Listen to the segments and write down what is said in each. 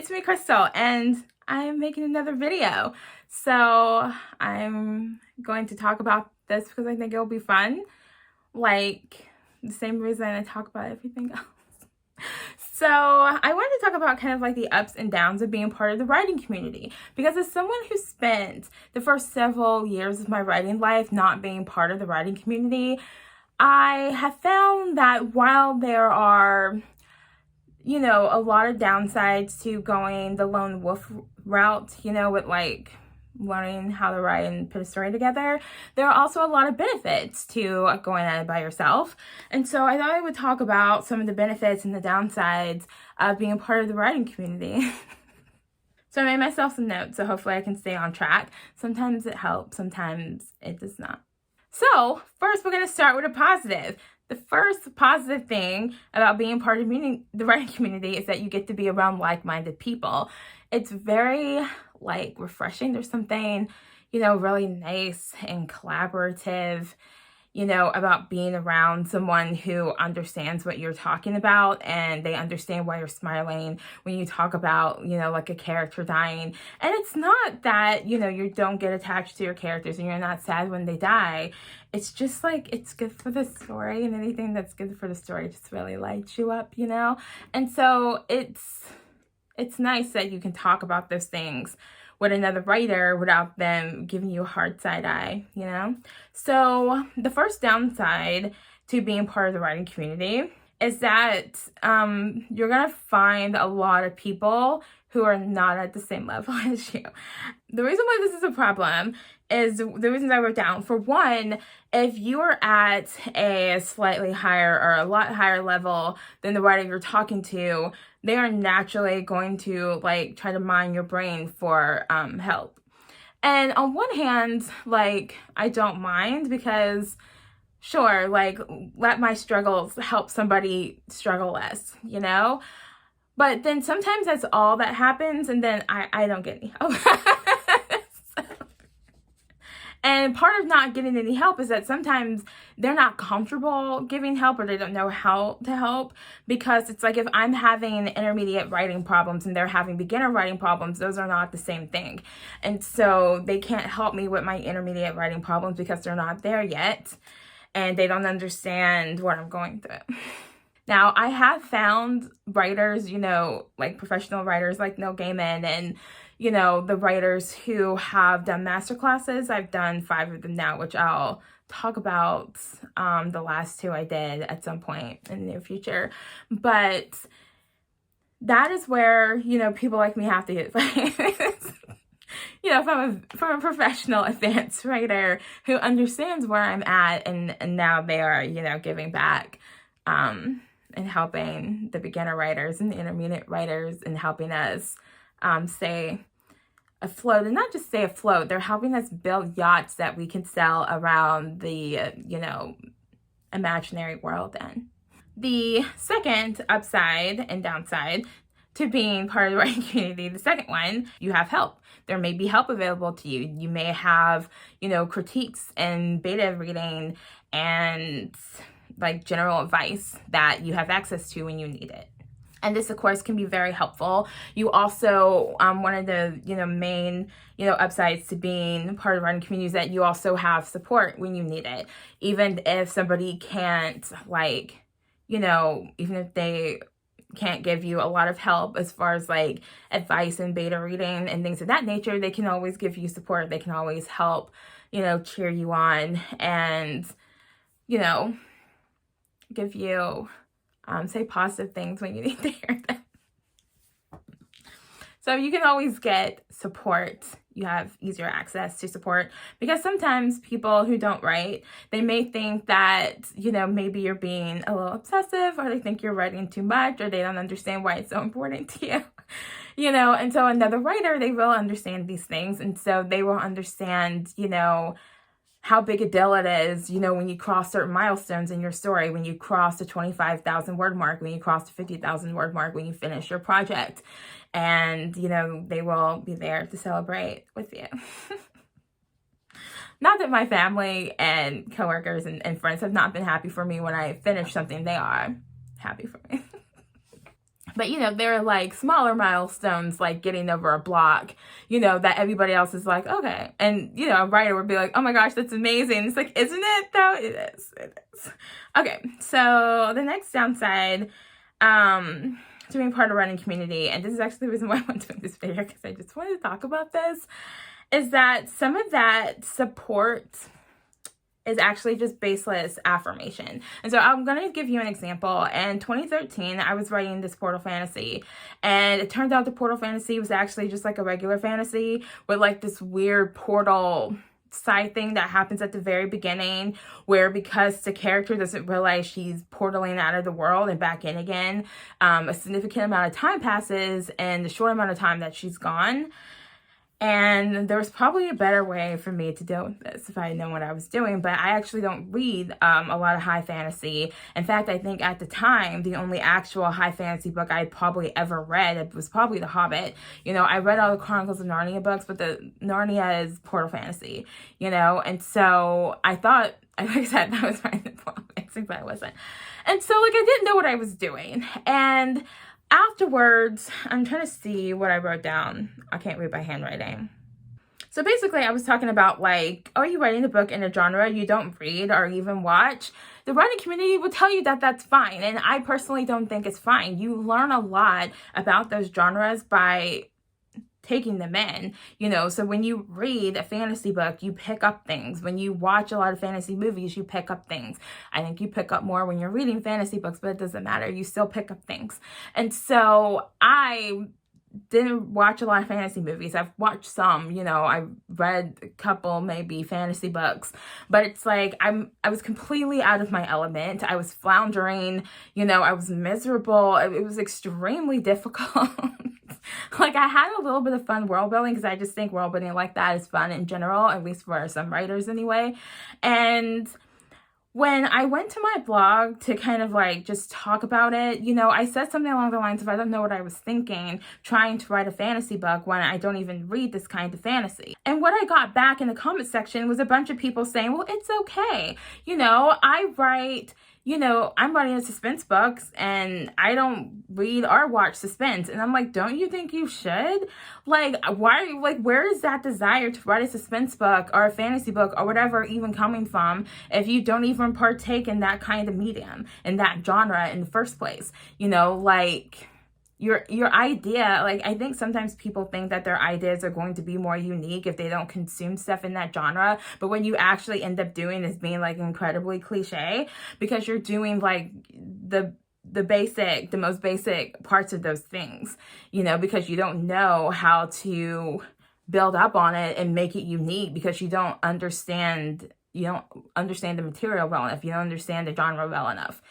it's me, Crystal, and I'm making another video. So I'm going to talk about this because I think it'll be fun, like the same reason I talk about everything else. So I wanted to talk about kind of like the ups and downs of being part of the writing community, because as someone who spent the first several years of my writing life not being part of the writing community, I have found that while there are a lot of downsides to going the lone wolf route, with like learning how to write and put a story together, there are also a lot of benefits to going at it by yourself. And so I thought I would talk about some of the benefits and the downsides of being part of the writing community. So I made myself some notes, so hopefully I can stay on track. Sometimes it helps, sometimes it does not. So first, we're going to start with a positive. The first positive thing about being part of the writing community is that you get to be around like-minded people. It's very refreshing. There's something, really nice and collaborative, about being around someone who understands what you're talking about, and they understand why you're smiling when you talk about, like a character dying. And it's not that, you don't get attached to your characters and you're not sad when they die. It's just it's good for the story, and anything that's good for the story just really lights you up, And so it's nice that you can talk about those things with another writer without them giving you a hard side eye, So the first downside to being part of the writing community is that you're gonna find a lot of people who are not at the same level as you. The reason why this is a problem is the reasons I wrote down. For one, if you are at a slightly higher or a lot higher level than the writer you're talking to, they are naturally going to try to mine your brain for help. And on one hand, I don't mind, because sure, let my struggles help somebody struggle less, But then sometimes that's all that happens, and then I don't get any help. And part of not getting any help is that sometimes they're not comfortable giving help, or they don't know how to help, because it's if I'm having intermediate writing problems and they're having beginner writing problems, those are not the same thing. And so they can't help me with my intermediate writing problems because they're not there yet, and they don't understand what I'm going through. Now, I have found writers, professional writers like Neil Gaiman, and the writers who have done masterclasses. I've done 5 of them now, which I'll talk about the last 2 I did at some point in the near future. But that is where, people like me have to get advice. From a professional advanced writer who understands where I'm at, and now they are, giving back and helping the beginner writers and the intermediate writers, and helping us stay afloat. And not just stay afloat, they're helping us build yachts that we can sell around the imaginary world in. The second upside and downside to being part of the writing community, the second one, you have help. There may be help available to you. You may have, critiques and beta reading and general advice that you have access to when you need it. And this, of course, can be very helpful. You also, one of the, main, upsides to being part of the writing community is that you also have support when you need it. Even if somebody can't, even if they can't give you a lot of help as far as advice and beta reading and things of that nature, they can always give you support. They can always help, cheer you on, and, give you say positive things when you need to hear them. So you can always get support. You have easier access to support, because sometimes people who don't write, they may think that, maybe you're being a little obsessive, or they think you're writing too much, or they don't understand why it's so important to you. And so another writer, they will understand these things. And so they will understand, how big a deal it is, when you cross certain milestones in your story, when you cross the 25,000 word mark, when you cross the 50,000 word mark, when you finish your project. And, they will be there to celebrate with you. Not that my family and coworkers and friends have not been happy for me when I finish something. They are happy for me. But, there are like smaller milestones, like getting over a block, that everybody else is like, okay. And, a writer would be like, oh my gosh, that's amazing. It's like, isn't it though? It is. It is. Okay. So the next downside, to being part of a writing community, and this is actually the reason why I want to make this video, because I just wanted to talk about this, is that some of that support is actually just baseless affirmation. And so I'm going to give you an example. In 2013, I was writing this portal fantasy, and it turned out the portal fantasy was actually just like a regular fantasy with like this weird portal side thing that happens at the very beginning, where because the character doesn't realize she's portaling out of the world and back in again, a significant amount of time passes in the short amount of time that she's gone. And there was probably a better way for me to deal with this if I had known what I was doing, but I actually don't read a lot of high fantasy. In fact, I think at the time, the only actual high fantasy book I had probably ever read was probably The Hobbit. I read all the Chronicles of Narnia books, but the Narnia is portal fantasy, and so I thought, like I said, that was my portal fantasy, but I wasn't. And so, I didn't know what I was doing. And afterwards, I'm trying to see what I wrote down. I can't read my handwriting. So basically, I was talking about are you writing a book in a genre you don't read or even watch? The writing community will tell you that that's fine. And I personally don't think it's fine. You learn a lot about those genres by taking them in, so when you read a fantasy book, you pick up things. When you watch a lot of fantasy movies, you pick up things. I think you pick up more when you're reading fantasy books, but it doesn't matter. You still pick up things. And so I didn't watch a lot of fantasy movies. I've watched some, I've read a couple maybe fantasy books, but it's like I was completely out of my element. I was floundering, I was miserable. It was extremely difficult. I had a little bit of fun world building, because I just think world building like that is fun in general, at least for some writers anyway. And when I went to my blog to kind of just talk about it, I said something along the lines of, I don't know what I was thinking trying to write a fantasy book when I don't even read this kind of fantasy. And what I got back in the comment section was a bunch of people saying, well, it's okay. I write, I'm writing a suspense books and I don't read or watch suspense. And I'm like, don't you think you should? Why, where is that desire to write a suspense book or a fantasy book or whatever even coming from if you don't even partake in that kind of medium, in that genre in the first place? Your idea, I think sometimes people think that their ideas are going to be more unique if they don't consume stuff in that genre, but what you actually end up doing is being incredibly cliche, because you're doing the most basic parts of those things, because you don't know how to build up on it and make it unique, because you don't understand the material well enough, you don't understand the genre well enough,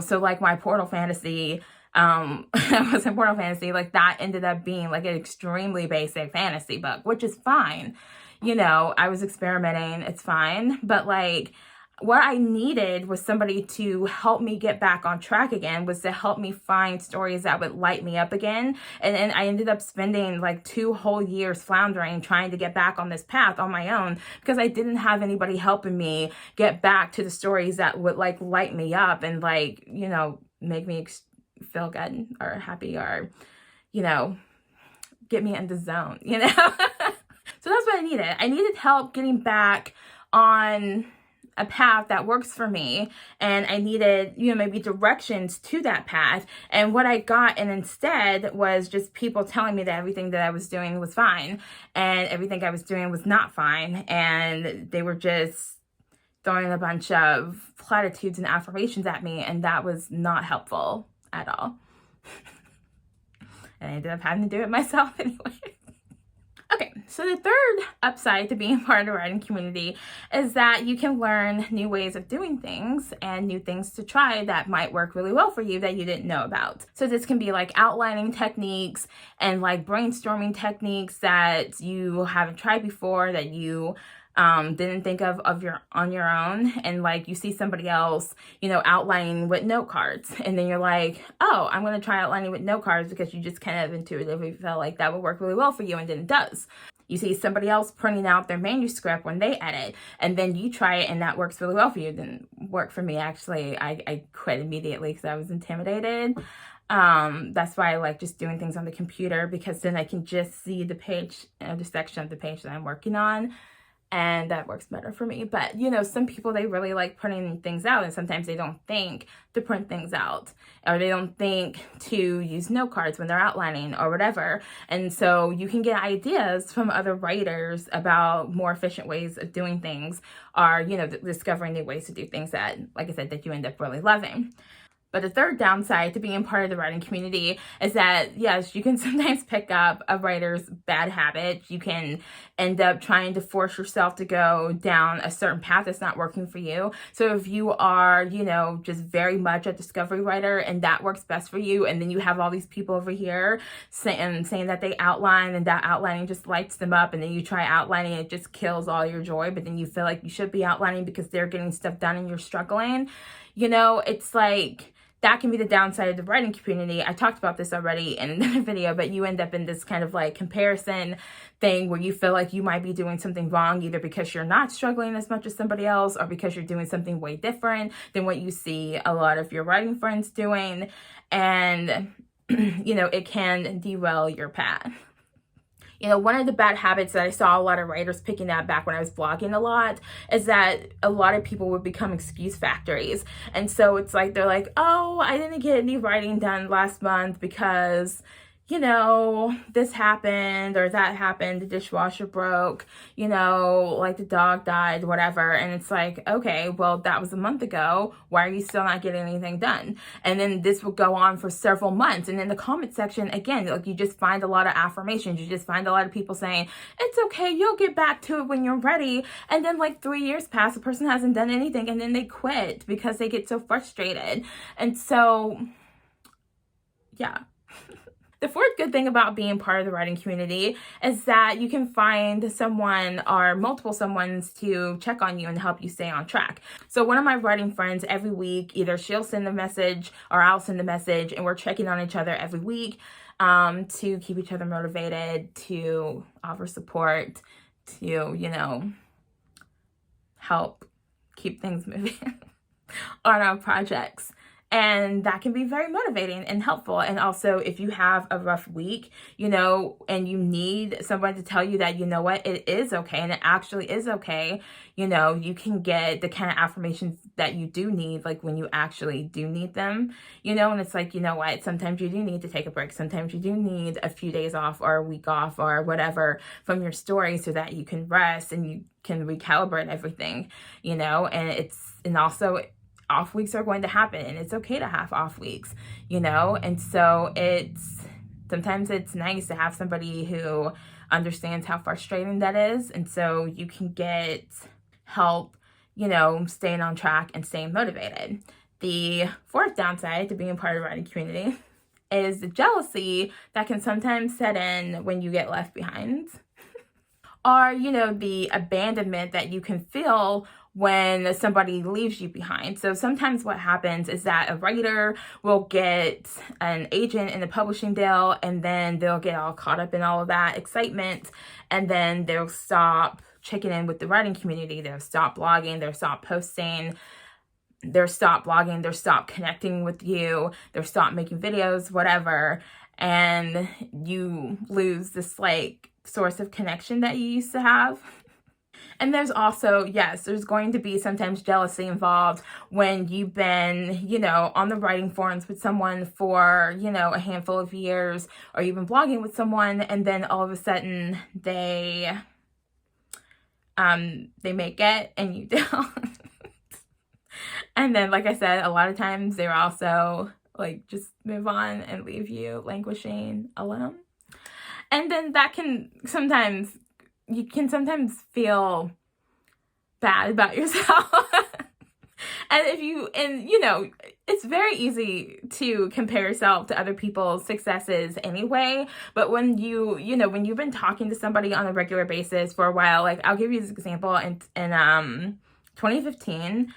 so my portal fantasy, I was in portal fantasy, that ended up being an extremely basic fantasy book, which is fine. I was experimenting, it's fine. But what I needed was somebody to help me get back on track again, was to help me find stories that would light me up again. And then I ended up spending 2 whole years floundering, trying to get back on this path on my own, because I didn't have anybody helping me get back to the stories that would light me up and make me feel good or happy or, get me in the zone, So that's what I needed. I needed help getting back on a path that works for me, and I needed, maybe directions to that path. And what I got and instead was just people telling me that everything that I was doing was fine and everything I was doing was not fine, and they were just throwing a bunch of platitudes and affirmations at me, and that was not helpful at all. And I ended up having to do it myself anyway. Okay, so the third upside to being part of the writing community is that you can learn new ways of doing things and new things to try that might work really well for you that you didn't know about. So this can be outlining techniques and brainstorming techniques that you haven't tried before, that you didn't think of on your own, and you see somebody else, outlining with note cards, and then you're like, oh, I'm going to try outlining with note cards, because you just kind of intuitively felt like that would work really well for you, and then it does. You see somebody else printing out their manuscript when they edit, and then you try it and that works really well for you. It didn't work for me, actually. I quit immediately because I was intimidated. That's why I like just doing things on the computer, because then I can just see the page, the section of the page that I'm working on, and that works better for me. But you know, some people, they really like printing things out, and sometimes they don't think to print things out, or they don't think to use note cards when they're outlining or whatever. And so you can get ideas from other writers about more efficient ways of doing things, or you know, discovering new ways to do things that, like I said, that you end up really loving. But the third downside to being part of the writing community is that, yes, you can sometimes pick up a writer's bad habits. You can end up trying to force yourself to go down a certain path that's not working for you. So if you are, you know, just very much a discovery writer and that works best for you, and then you have all these people over here saying that they outline, and that outlining just lights them up, and then you try outlining, it just kills all your joy, but then you feel like you should be outlining because they're getting stuff done and you're struggling. You know, it's like, that can be the downside of the writing community. I talked about this already in another video, but you end up in this kind of like comparison thing where you feel like you might be doing something wrong, either because you're not struggling as much as somebody else, or because you're doing something way different than what you see a lot of your writing friends doing. And, you know, it can derail your path. You know, one of the bad habits that I saw a lot of writers picking up back when I was blogging a lot is that a lot of people would become excuse factories. And so it's like, they're like, oh, I didn't get any writing done last month because, you know, this happened or that happened, the dishwasher broke, you know, like the dog died, whatever. And it's like, okay, well, that was a month ago. Why are you still not getting anything done? And then this will go on for several months. And in the comment section, again, like, you just find a lot of affirmations. You just find a lot of people saying, it's okay, you'll get back to it when you're ready. And then like 3 years pass, the person hasn't done anything, and then they quit because they get so frustrated. And so, yeah. The fourth good thing about being part of the writing community is that you can find someone or multiple someones to check on you and help you stay on track. So one of my writing friends, every week, either she'll send a message or I'll send a message, and we're checking on each other every week to keep each other motivated, to offer support, to, you know, help keep things moving on our projects. And that can be very motivating and helpful. And also, if you have a rough week, you know, and you need someone to tell you that, you know what, it is okay, and it actually is okay, you know, you can get the kind of affirmations that you do need, like when you actually do need them, you know. And it's like, you know what, sometimes you do need to take a break. Sometimes you do need a few days off or a week off or whatever from your story so that you can rest and you can recalibrate everything, you know. And also, off weeks are going to happen, and it's okay to have off weeks, you know. And so sometimes it's nice to have somebody who understands how frustrating that is, and so you can get help, you know, staying on track and staying motivated. The fourth downside to being part of the writing community is the jealousy that can sometimes set in when you get left behind, or, you know, the abandonment that you can feel when somebody leaves you behind. So sometimes what happens is that a writer will get an agent in the publishing deal, and then they'll get all caught up in all of that excitement, and then they'll stop checking in with the writing community. They'll stop blogging, they'll stop posting, they'll stop blogging, they'll stop connecting with you, they'll stop making videos, whatever. And you lose this like source of connection that you used to have. And there's also, yes, there's going to be sometimes jealousy involved when you've been, you know, on the writing forums with someone for, you know, a handful of years, or you've been blogging with someone, and then all of a sudden they make it and you don't. And then, like I said, a lot of times they're also like just move on and leave you languishing alone. And then that can sometimes, you can sometimes feel bad about yourself. And you know, it's very easy to compare yourself to other people's successes anyway. But when when you've been talking to somebody on a regular basis for a while, like I'll give you this example. In 2015,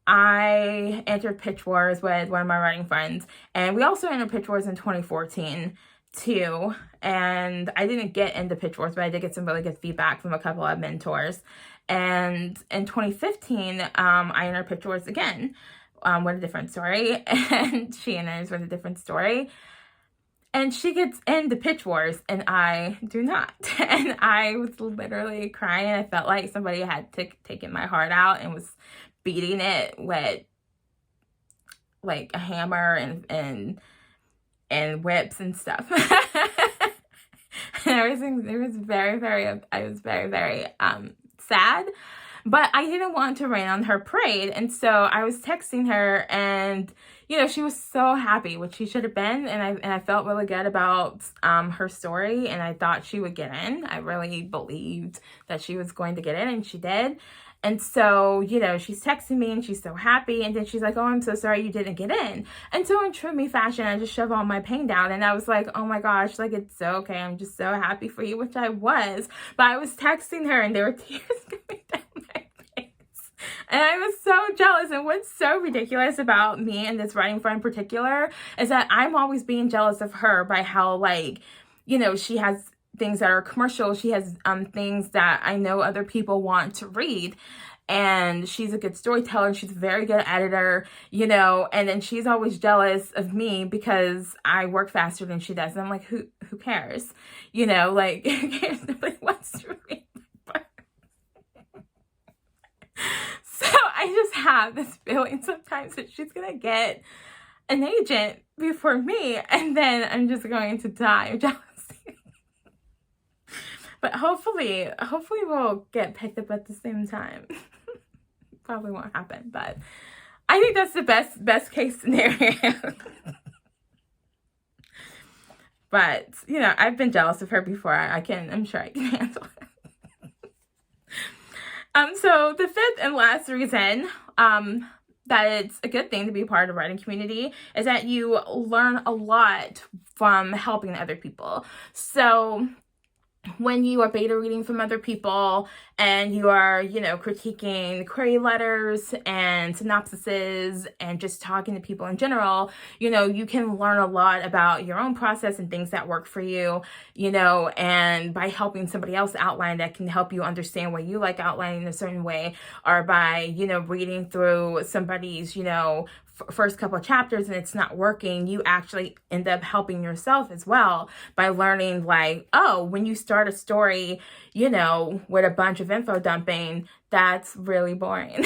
I entered Pitch Wars with one of my writing friends, and we also entered Pitch Wars in 2014 too. And I didn't get into pitch wars, but I did get some really good feedback from a couple of mentors. And in 2015, I entered pitch wars again, with a different story, and she enters with a different story. And she gets into pitch wars, and I do not. And I was literally crying. I felt like somebody had taken my heart out and was beating it with like a hammer and whips and stuff. And everything, it was I was very sad. But I didn't want to rain on her parade. And so I was texting her, and, you know, she was so happy, which she should have been. And I felt really good about her story, and I thought she would get in. I really believed that she was going to get in, and she did. And so, you know, she's texting me and she's so happy. And then she's like, oh, I'm so sorry you didn't get in. And so in true me fashion, I just shoved all my pain down. And I was like, oh my gosh, like, it's so okay. I'm just so happy for you, which I was. But I was texting her and there were tears coming down my face. And I was so jealous. And what's so ridiculous about me and this writing friend in particular is that I'm always being jealous of her by how, like, you know, she has things that are commercial. She has things that I know other people want to read. And she's a good storyteller. She's a very good editor, you know, and then she's always jealous of me because I work faster than she does. And I'm like, who cares? You know, like, who cares? Nobody wants to read my book. So I just have this feeling sometimes that she's going to get an agent before me, and then I'm just going to die of jealousy. But hopefully we'll get picked up at the same time. Probably won't happen, but I think that's the best case scenario. But, you know, I've been jealous of her before. I'm sure I can handle it. So the fifth and last reason that it's a good thing to be part of a writing community is that you learn a lot from helping other people. So when you are beta reading from other people and you are, you know, critiquing query letters and synopsises and just talking to people in general, you know, you can learn a lot about your own process and things that work for you, you know, and by helping somebody else outline that can help you understand why you like outlining a certain way, or by, you know, reading through somebody's, you know, first couple of chapters and it's not working, you actually end up helping yourself as well by learning, like, oh, when you start a story, you know, with a bunch of info dumping, that's really boring.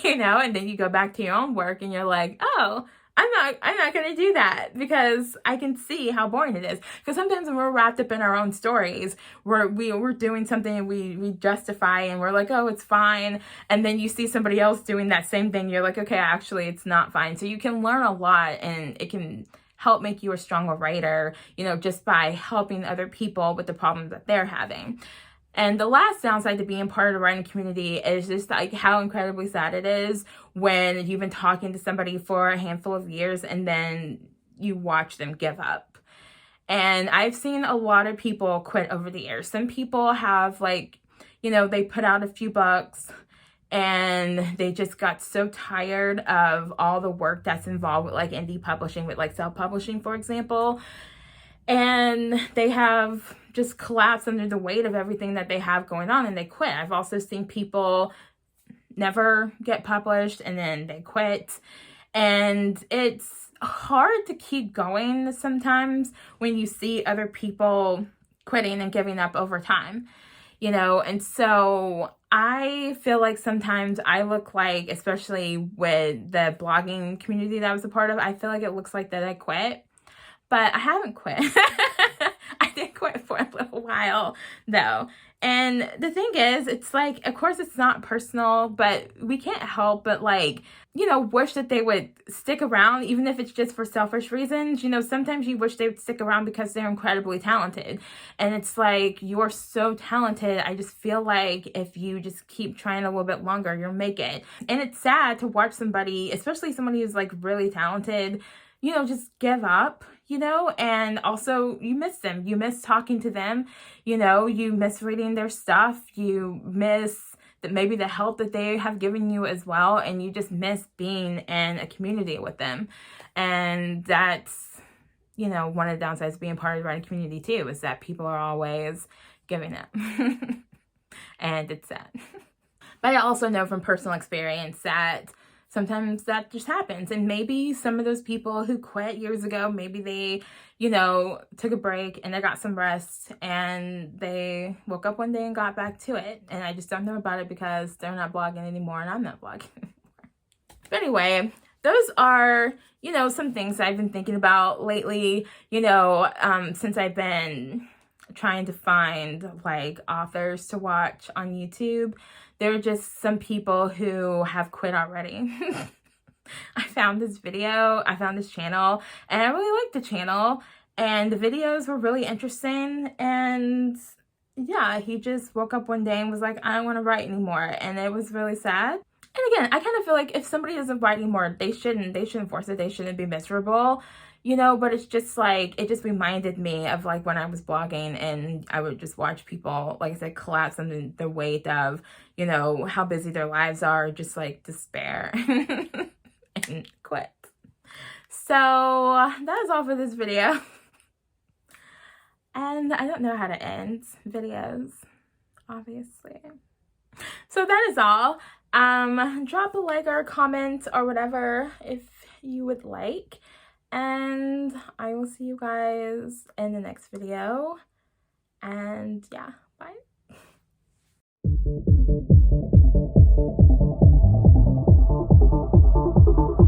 You know, and then you go back to your own work and you're like, oh, I'm not going to do that because I can see how boring it is. Because sometimes when we're wrapped up in our own stories, we're doing something and we justify and we're like, oh, it's fine. And then you see somebody else doing that same thing. You're like, okay, actually, it's not fine. So you can learn a lot, and it can help make you a stronger writer, you know, just by helping other people with the problems that they're having. And the last downside to being part of the writing community is just like how incredibly sad it is when you've been talking to somebody for a handful of years and then you watch them give up. And I've seen a lot of people quit over the years. Some people have, like, you know, they put out a few books and they just got so tired of all the work that's involved with like indie publishing, with like self-publishing, for example. And they have just collapsed under the weight of everything that they have going on and they quit. I've also seen people never get published and then they quit. And it's hard to keep going sometimes when you see other people quitting and giving up over time, you know. And so I feel like sometimes I look like, especially with the blogging community that I was a part of, I feel like it looks like that I quit. But I haven't quit. I did quit for a little while, though. And the thing is, it's like, of course, it's not personal, but we can't help but, like, you know, wish that they would stick around, even if it's just for selfish reasons. You know, sometimes you wish they would stick around because they're incredibly talented. And it's like, you're so talented. I just feel like if you just keep trying a little bit longer, you'll make it. And it's sad to watch somebody, especially somebody who's, like, really talented, you know, just give up. You know, and also you miss them. You miss talking to them. You know, you miss reading their stuff. You miss maybe the help that they have given you as well. And you just miss being in a community with them. And that's you know, one of the downsides of being part of the writing community too is that people are always giving up. And it's sad. But I also know from personal experience that sometimes that just happens. And maybe some of those people who quit years ago, maybe they, you know, took a break and they got some rest and they woke up one day and got back to it. And I just don't know about it because they're not blogging anymore and I'm not blogging anymore. But anyway, those are, you know, some things I've been thinking about lately, you know, since I've been trying to find like authors to watch on YouTube. There are just some people who have quit already. I found this channel, and I really liked the channel, and the videos were really interesting, and yeah, he just woke up one day and was like, I don't want to write anymore, and it was really sad. And again, I kind of feel like if somebody doesn't write anymore, they shouldn't force it, they shouldn't be miserable, you know, but it's just like, it just reminded me of like when I was blogging and I would just watch people, like I said, collapse under the weight of, you know, how busy their lives are, just like despair and quit. So that is all for this video. And I don't know how to end videos, obviously. So that is all. Drop a like or a comment or whatever if you would like. And I will see you guys in the next video. And yeah.